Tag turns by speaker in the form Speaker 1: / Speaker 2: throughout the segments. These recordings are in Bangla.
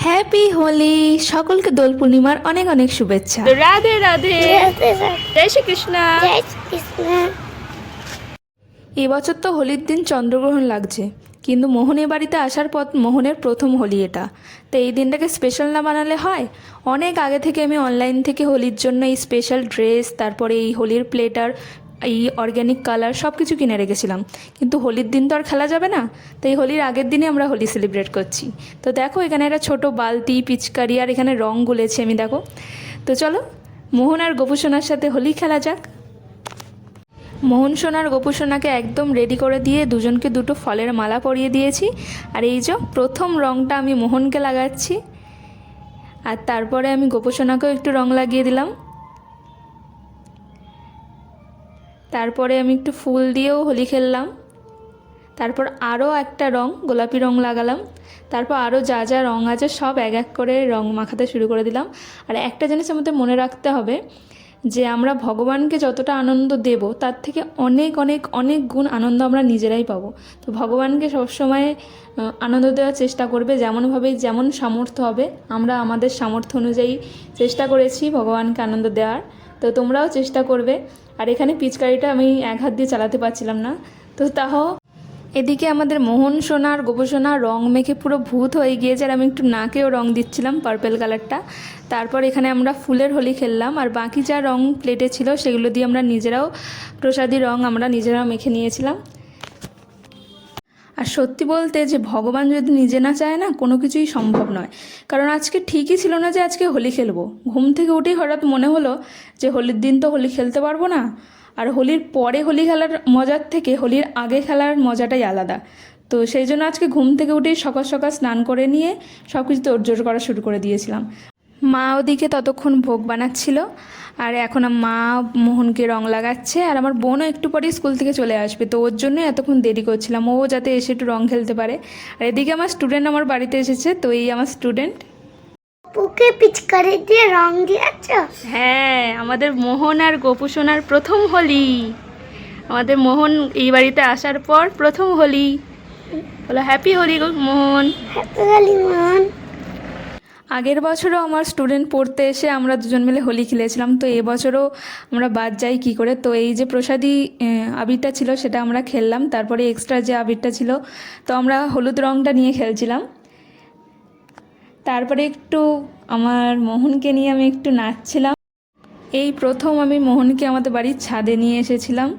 Speaker 1: হ্যাপি হোলি। সকলকে দোল পূর্ণিমার অনেক অনেক শুভেচ্ছা।
Speaker 2: রাধে রাধে। জয় শ্রী কৃষ্ণ।
Speaker 3: জয় কৃষ্ণ।
Speaker 1: এবছর তো হোলির দিন চন্দ্রগ্রহণ লাগছে, কিন্তু মোহনের বাড়িতে আসার পর মোহনের প্রথম হোলি এটা। তো এই দিনটাকে স্পেশাল না বানালে হয়? অনেক আগে থেকে আমি অনলাইন থেকে হোলির জন্য এই স্পেশাল ড্রেস, তারপরে এই হোলির প্লেটার, এই অর্গ্যানিক কালার সব কিছু কিনে রেখেছিলাম, কিন্তু হোলির দিন তো আর খেলা যাবে না। তো এই হোলির আগের দিনে আমরা হোলি সেলিব্রেট করছি। তো দেখো এখানে একটা ছোট বালতি, পিচকারি, আর এখানে রং গুলেছি আমি, দেখো। তো চলো মোহন আর গোপুসোনার সাথে হোলি খেলা যাক। মোহন সোনার গোপু সোনাকে একদম রেডি করে দিয়ে দুজনকে দুটো ফলের মালা পরিয়ে দিয়েছি। আর এই যে প্রথম রঙটা আমি মোহনকে লাগাচ্ছি, আর তারপরে আমি গোপু সোনাকেও একটু রং লাগিয়ে দিলাম। তারপরে আমি একটু ফুল দিয়েও হোলি খেললাম। তারপর আরও একটা রং, গোলাপি রং লাগালাম। তারপর আরও যা যা রং আছে সব এক এক করে রং মাখাতে শুরু করে দিলাম। আর একটা জিনিস আমাদের মনে রাখতে হবে যে আমরা ভগবানকে যতটা আনন্দ দেব তার থেকে অনেক অনেক অনেক গুণ আনন্দ আমরা নিজেরাই পাবো। তো ভগবানকে সবসময় আনন্দ দেওয়ার চেষ্টা করবে, যেমনভাবে যেমন সামর্থ্য হবে। আমরা আমাদের সামর্থ্য অনুযায়ী চেষ্টা করেছি ভগবানকে আনন্দ দেওয়ার, তো তোমরাও চেষ্টা করবে। আর এখানে পিচকারিটা আমি এক হাত দিয়ে চালাতে পারছিলাম না, তো তাও এদিকে আমাদের মোহন সোনা আর গোপু সোনা রং মেখে পুরো ভূত হয়ে গিয়েছে, আর আমি একটু নাকেও রং দিচ্ছিলাম পার্পেল কালারটা। তারপর এখানে আমরা ফুলের হোলি খেললাম, আর বাকি যা রং প্লেটে ছিল সেগুলো দিয়ে আমরা নিজেরাও প্রসাদী রং আমরা নিজেরাও মেখে নিয়েছিলাম। আর সত্যি বলতে যে ভগবান যদি নিজে না চায় না, কোনো কিছুই সম্ভব নয়। কারণ আজকে ঠিকই ছিল না যে আজকে হোলি খেলবো। ঘুম থেকে উঠেই হঠাৎ মনে হলো যে হোলির দিন তো হোলি খেলতে পারবো না। আর হোলির পরে হোলি খেলার মজার থেকে হোলির আগে খেলার মজাটাই আলাদা। তো সেই জন্য আজকে ঘুম থেকে উঠেই সকাল সকাল স্নান করে নিয়ে সব কিছু তোড়জোড় করা শুরু করে দিয়েছিলাম। মা ওদিকে ততক্ষণ ভোগ বানাচ্ছিল, আর এখন মা মোহনকে রং লাগাচ্ছে। আর আমার বোনও একটু পরেই স্কুল থেকে চলে আসবে, তো ওর জন্যই এতক্ষণ দেরি করছিলাম, ও যাতে এসে একটু রং খেলতে পারে। আর এদিকে আমার স্টুডেন্ট আমার বাড়িতে এসেছে, তো এই আমার স্টুডেন্ট।
Speaker 3: বুকে পিচকারি দিয়ে রং দিয়েছ?
Speaker 1: হ্যাঁ, আমাদের মোহন আর গোপু সোনার প্রথম হোলি। আমাদের মোহন এই বাড়িতে আসার পর প্রথম হোলি। বলো হ্যাপি হোলি মোহন।
Speaker 3: হ্যাপি হোলি মোহন।
Speaker 1: আগের বছরও আমার স্টুডেন্ট পড়তে এসে আমরা দুজন মিলে হোলি খেলেছিলাম, তো এবছরও আমরা বাদ যাই কী করে। তো এই যে প্রসাদী আবিরটা ছিল সেটা আমরা খেললাম, তারপরে এক্সট্রা যে আবিরটা ছিল তো আমরা হলুদ রঙটা নিয়ে খেলছিলাম। তারপরে একটু আমার মোহনকে নিয়ে আমি একটু নাচছিলাম। এই প্রথম আমি মোহনকে আমাদের বাড়ির ছাদে নিয়ে এসেছিলাম,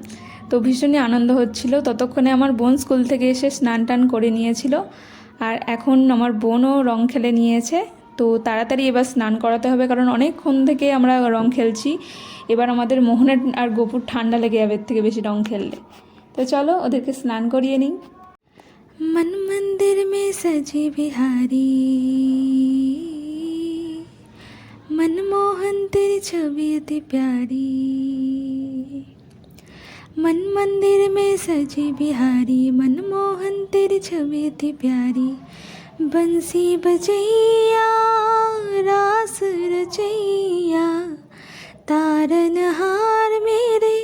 Speaker 1: তো ভীষণই আনন্দ হচ্ছিল। ততক্ষণে আমার বোন স্কুল থেকে এসে স্নান টান করে নিয়েছিল, আর এখন আমার বোনও রং খেলে নিয়েছে। তো তাড়াতাড়ি এবার স্নান করাতে হবে, কারণ অনেকক্ষণ থেকে আমরা রং খেলছি। এবার আমাদের মোহনের আর গোপুর ঠান্ডা লেগে যাবে এর থেকে বেশি রং খেললে। তো চলো ওদেরকে স্নান করিয়ে নিই। मन मंदिर में सजे बिहारी, मनमोहन तेरी छवि अति प्यारी। मन मंदिर में सजे बिहारी, मनमोहन तेरी छवि अति प्यारी। बंसी बजैया रास रचैया, तारनहार मेरे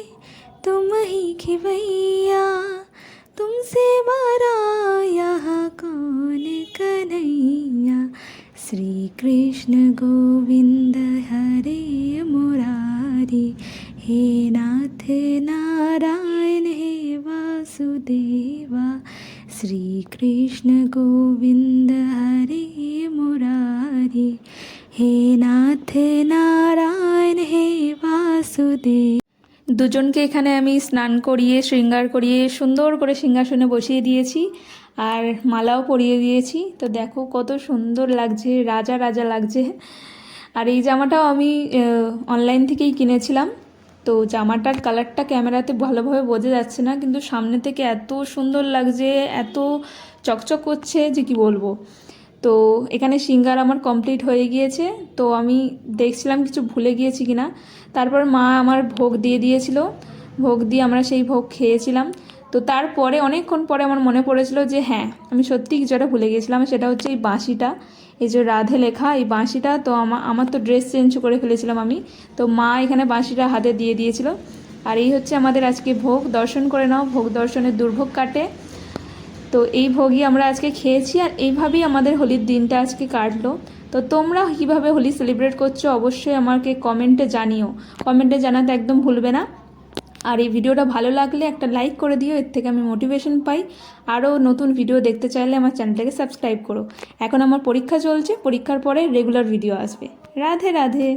Speaker 1: तुम ही खिवैया। तुमसे मारा यहाँ कौन कन्हैया, श्री कृष्ण गोविंद हरे मुरारी। हे नाथ नारायण हे वासुदेवा, श्री कृष्ण गोविंद हरे मुरारी। हे नाथ नारायण हे वासुदेव। দুজনকে এখানে আমি স্নান করিয়ে শৃঙ্গার করিয়ে সুন্দর করে সিংহাসনে বসিয়ে দিয়েছি, আর মালাও পরিয়ে দিয়েছি। তো দেখো কত সুন্দর লাগছে, রাজা রাজা লাগছে। আর এই জামাটাও আমি অনলাইন থেকেই কিনেছিলাম। তো জামাটার কালারটা ক্যামেরাতে ভালোভাবে বোঝা যাচ্ছে না, কিন্তু সামনে থেকে এত সুন্দর লাগছে, এত চকচক করছে যে কি বলবো। তো এখানে সিঙ্গার আমার কমপ্লিট হয়ে গিয়েছে, তো আমি দেখছিলাম কিছু ভুলে গিয়েছি কিনা। তারপর মা আমার ভোগ দিয়ে দিয়েছিল, ভোগ দিয়ে আমরা সেই ভোগ খেয়েছিলাম। তো তারপরে অনেকক্ষণ পরে আমার মনে পড়েছিল যে হ্যাঁ আমি সত্যিই কিছু একটা ভুলে গিয়েছিলাম, সেটা হচ্ছে এই বাঁশিটা, এই যে রাধে লেখা এই বাঁশিটা। তো আমার তো ড্রেস চেঞ্জ করে ফেলেছিলাম আমি, তো মা এখানে বাঁশিটা হাতে দিয়ে দিয়েছিল। আর এই হচ্ছে আমাদের আজকে ভোগ। দর্শন করে নাও, ভোগ দর্শনের দুর্ভোগ কাটে। তো তো এই ভোগই আমরা আজকে খেয়েছি, আর এইভাবেই আমাদের হোলির দিনটা আজকে কাটলো। তো তোমরা কীভাবে হোলি সেলিব্রেট করছো অবশ্যই আমাকে কমেন্টে জানিও, কমেন্টে জানাতে একদম ভুলবে না। আর এই ভিডিওটা ভালো লাগলে একটা লাইক করে দিও, এর থেকে আমি মোটিভেশন পাই। আরও নতুন ভিডিও দেখতে চাইলে আমার চ্যানেলটাকে সাবস্ক্রাইব করো। এখন আমার পরীক্ষা চলছে, পরীক্ষার পরে রেগুলার ভিডিও আসবে। রাধে রাধে।